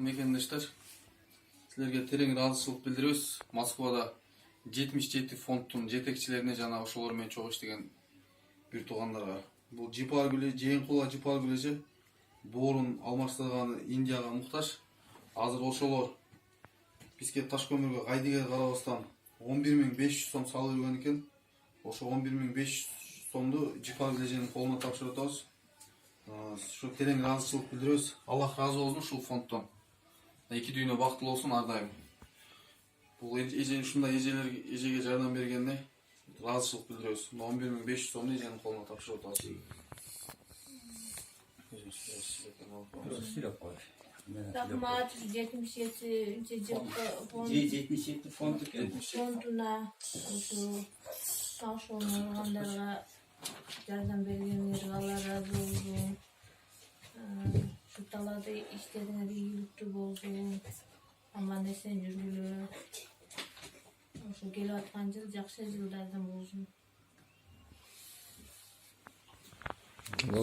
мекендештер. Силерге терең ыраазычылык билдиребиз. Москвада 77 фондтун жетекчилерине жана ошолор менен чогуу иштеген бир туугандарга. Бул Жипар күлү, Жээнкула Жипар күлүжү боорун алмаштырган Индияга муктаж. Азыр ошолор бизге таш көмүргө кайдыгер карабастан 11.500 сом салып жүргөн экен. Ошо 11.500 сомду Жипар күлүжүнүн колуна тапшырып атабыз. Şu teрең ыраазычылык билдиребиз. Аллах разы болсун ушул фонддон. Эки дүйнө бактылуу болсун ар дайым. Бул ушундай эжеге жардам бергенине ыраазычылык билдиребиз. 11.500 сомду эженин колуна тапшырып атабыз. Рахмат 77 фондуна ошону ургандарга жардам бергениңерге Алла ыраазы болсун. Şu talada işlerine de yürüttü bolsun. Aman esen жүргүлө. Ошо келип аткан жыл жакшы жылдардан болсун.